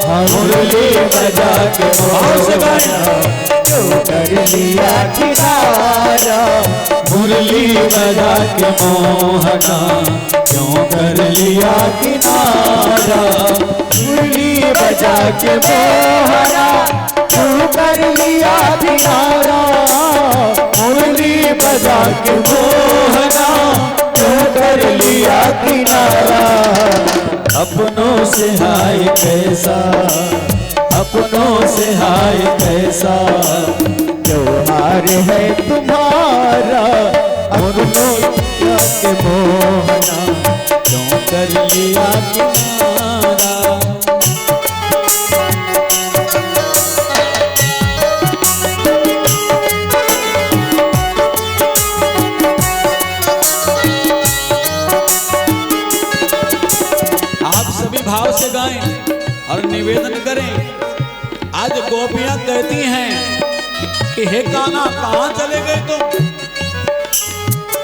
मुरली बजा के मोहना क्यों कर लिया किनारा। मुरली बजा के मोहना क्यों कर लिया किनारा। मुरली बजा के मोहना क्यों कर लिया किनारा। मुरली बजा के मोहना क्यों कर लिया किनारा। अपनों से हाय कैसा, अपनों से हाय कैसा त्योहार है तुम्हारा। अपनों के मोहना क्यों कर लिया किनारा। भाव से गाएं और निवेदन करें। आज गोपियां कहती हैं कि हे कान्हा कहां चले गए तुम।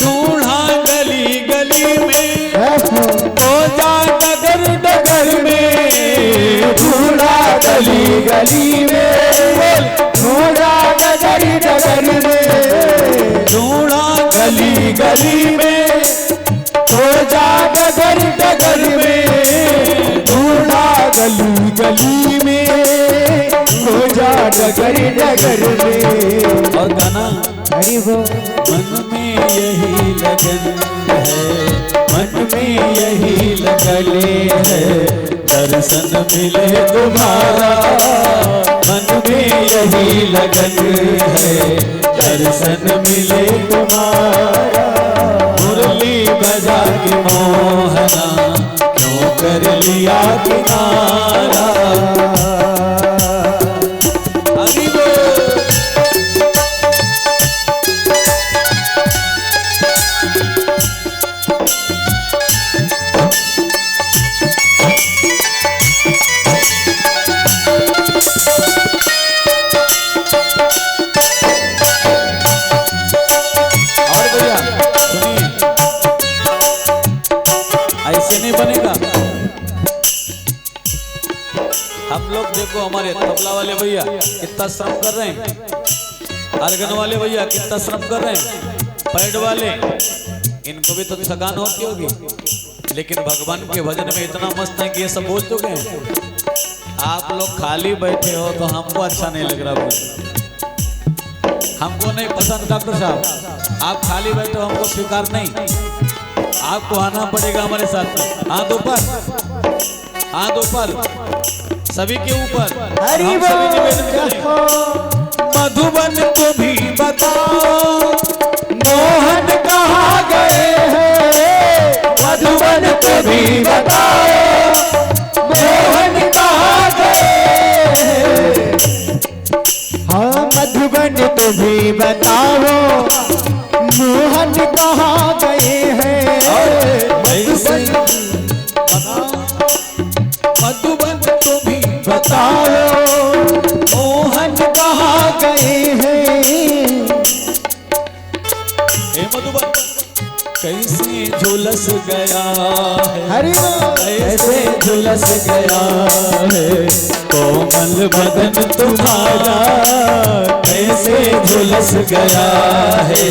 ढूंढा गली गली में, खोजा डगर डगर में। ढूंढा गली गली में, खोजा डगर डगर में। ढूंढा गली गली में, खोजा डगर डगर में। ढूंढा गली गली में, खोजा डगर डगर में। और गाना हरि वो मन में यही लगन है, मन में यही लगन है दर्शन मिले तुम्हारा। मन में यही लगन है दर्शन मिले तुम्हारा। मुरली बजा के मोहना क्यों कर लिया किनारा। हरि बोल। हम लोग देखो हमारे तबला वाले भैया कितना श्रम कर रहे हैं, आर्गन वाले भैया कितना श्रम कर रहे हैं, पैड वाले इनको भी तो थकान होती होगी, लेकिन भगवान के भजन में इतना मस्त है कि ये सब बोल चुके हैं। आप लोग खाली बैठे हो तो हमको अच्छा नहीं लग रहा, हमको नहीं पसंद। डॉक्टर साहब आप खाली बैठे हो हमको स्वीकार नहीं, आपको आना पड़ेगा हमारे साथ में। हाथ ऊपर, हाथ ऊपर सभी के ऊपर। हम सभी निवेदन करें। मधुबन को भी बताओ मोहन कहाँ गए हैं। मधुबन को भी बताओ मोहन कहाँ गए हैं। हाँ मधुबन को भी बताओ मोहन कहाँ गए हैं। मधुबन को भी बताओ मोहन कहाँ गए हैं। हे मधुबन कैसे झुलस गया है, कैसे झुलस गया है कोमल बदन तुम्हारा। कैसे झुलस गया है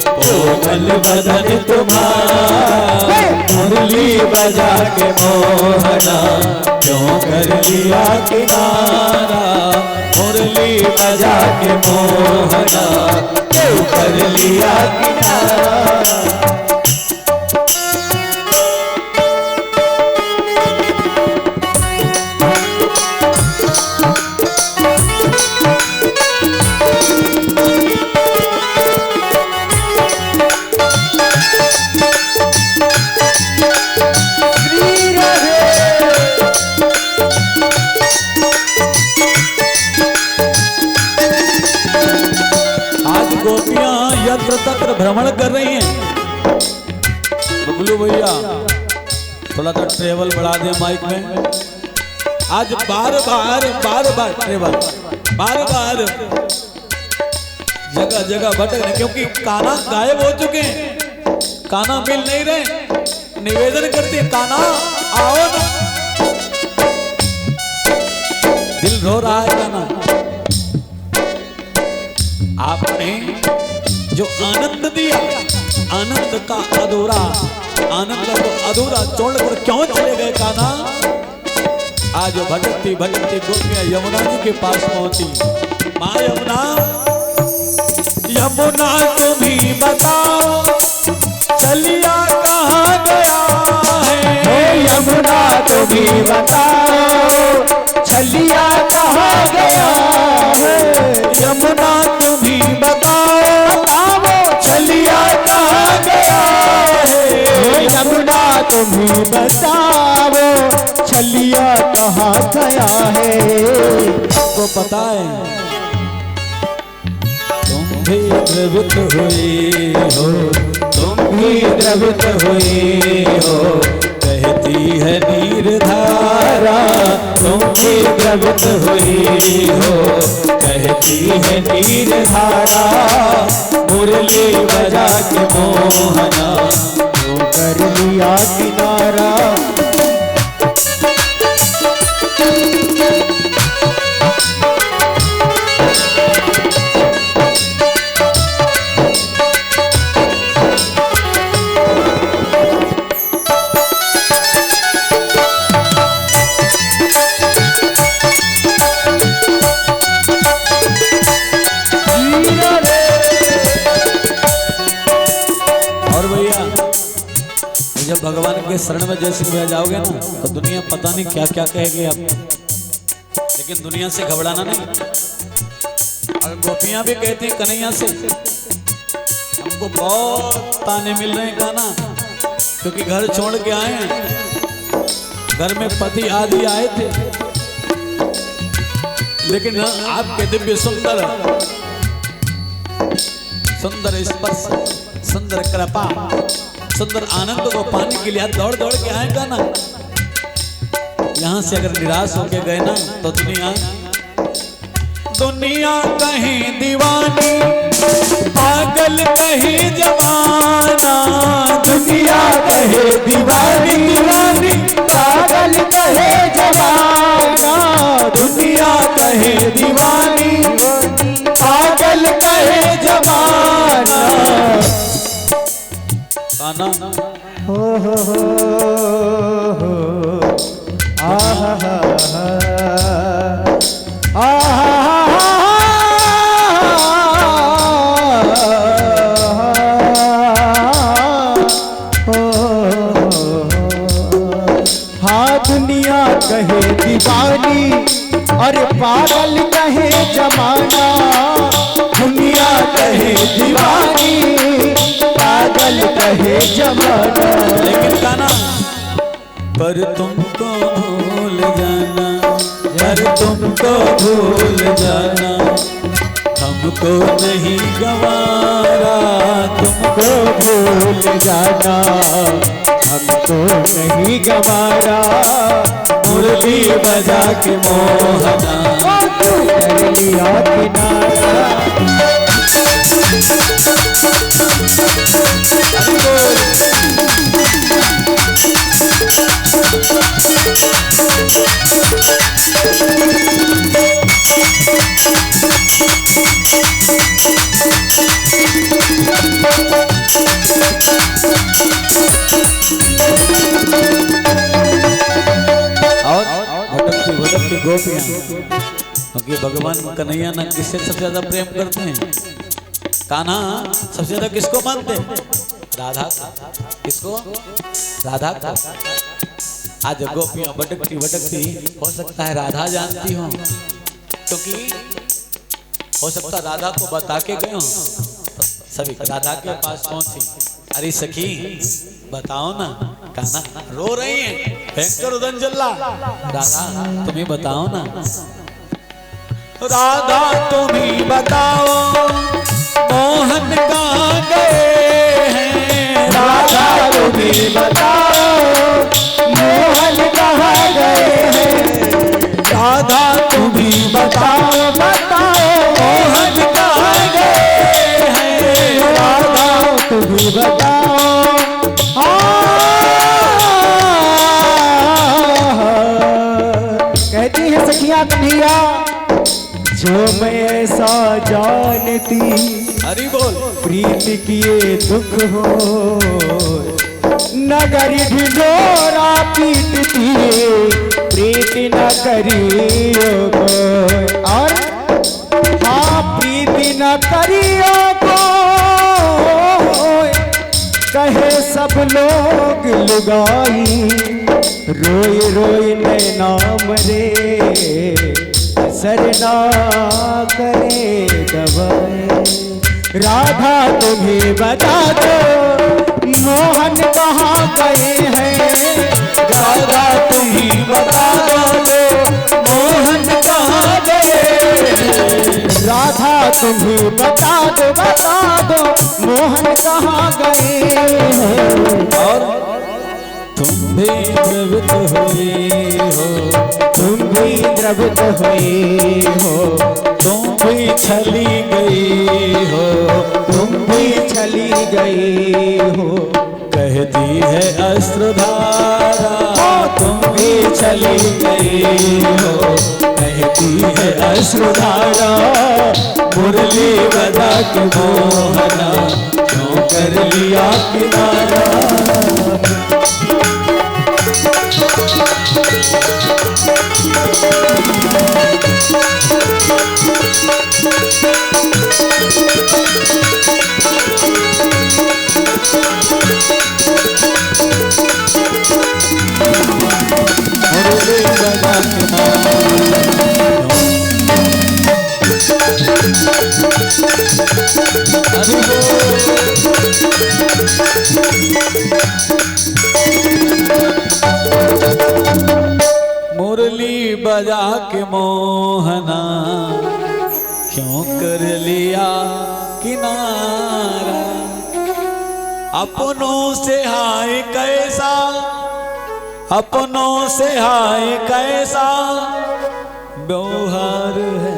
कोमल बदन तुम्हारा। मुरली बजा के मोहना क्यों कर लिया किनारा। मुरली बजा के मोहना क्यों कर लिया किनारा। यत्र तत्र भ्रमण कर रही हैं। बबलू भैया थोड़ा सा ट्रेवल बढ़ा दे माइक में। आज बार बार ट्रेवल बार जगह जगह भटक रहे, क्योंकि कान्हा गायब हो चुके हैं, कान्हा मिल नहीं रहे। निवेदन करते कान्हा आओ ना। दिल रो रहा है गाना। आपने जो आनंद दिया, आनंद का अधूरा, आनंद को अधूरा छोड़कर क्यों चले गए कान्हा? आज भटकती भटकती गोपियां यमुना जी के पास पहुंची। माँ यमुना, यमुना तुम ही बताओ चलिया कहाँ गया है। यमुना तुम ही बताओ चलिया कहाँ गया है। यमुना तुम ही बताओ चलिया कहाँ गया है। यमुना तुम ही बताओ चलिया कहाँ गया है। को पता है भी द्रवित हुई हो, तुम भी द्रवित हुई हो, कहती है नीरधारा। तुम भी द्रवित हुई हो, कहती है नीरधारा। मुरली बजा के मोहना वो कर लिया किनारा। जब भगवान के शरण में जैसे में जाओगे ना तो दुनिया पता नहीं क्या क्या कहेगी आपको, लेकिन दुनिया से घबराना नहीं। और गोपियां भी कहती हैं कन्हैया से, हमको बहुत ताने मिल रहे हैं गाना, क्योंकि घर छोड़ के आए हैं, घर में पति आदि आए थे, लेकिन आपके दिव्य सुंदर सुंदर स्पर्श, सुंदर कृपा, सुंदर आनंद को पाने के लिए दौड़ दौड़ के आएगा ना। यहां से अगर निराश होके गए ना तो दुनिया कहीं दीवानी, पागल कहीं जवाना। दुनिया कहे दीवानी दीवानी, पागल कहे जवाना। दुनिया कहे दीवानी, पागल कहे जवाना। कान्हा हो आहा हाँ दुनिया कहे दीवानी और पागल कहे जमाना। दुनिया कहे दीवानी, पागल कहे जमाना। लेकिन कान्हा पर तुमको भूल जाना, पर तुमको भूल जाना, हमको नहीं गवारा। तुमको भूल जाना, हमको नहीं गवारा। मुरली बजा के मोहना कर लिया किनारा। भटकती गोपियां, क्योंकि भगवान कन्हैया ना किससे सबसे ज्यादा प्रेम करते हैं? कान्हा सबसे ज्यादा किसको मानते हैं? राधा। किसको? राधा को। आज गोपियां भटकती भटकती, हो सकता है राधा जानती हो, क्योंकि हो सकता राधा को बता के गए हो, सभी राधा के पास पहुंची। अरे सखी बताओ ना, कान्हा रो रही है, भयंकर उदन चल रहा। राधा तुम्हें बताओ ना, राधा तुम ही बताओ मोहन कहाँ गए हैं। राधा तुम ही बताओ मोहन कहाँ गए हैं। राधा तुम ही बताओ बताओ मोहन कहाँ गए हैं। राधा तुम ही बताओ। कहती कहती है सखियां कन्हैया, जो मैं ऐसा जानती हरि बोल। प्रीत किए दुख हो, नगरी ढिंढोरा पीटती प्रीत न करियो को। और हाँ प्रीति न करियो को, कहे सब लोग लुगाई, रोई रोई नैना मरे, सरना करे दवाई। राधा तुम्हें बता दो मोहन कहाँ गए हैं, राधा तुम ही बता दो मोहन कहाँ गए। राधा तुम्हें बता दो मोहन कहाँ गए हैं। और तुम भी द्रवित हुई हो, तुम भी द्रवित हुई हो, तुम भी छली गई हो, तुम भी चली गई हो। कहती है अश्रुधारा, तुम भी चली गई हो, कहती है अश्रुधारा। मुरली बजा के मोहना क्यों कर लिया किनारा। मुरली बजा के हरि मुरली बजा के मोहना क्यों कर लिया किनारा। अपनों से हाय कैसा, अपनों से हाय कैसा व्यवहार है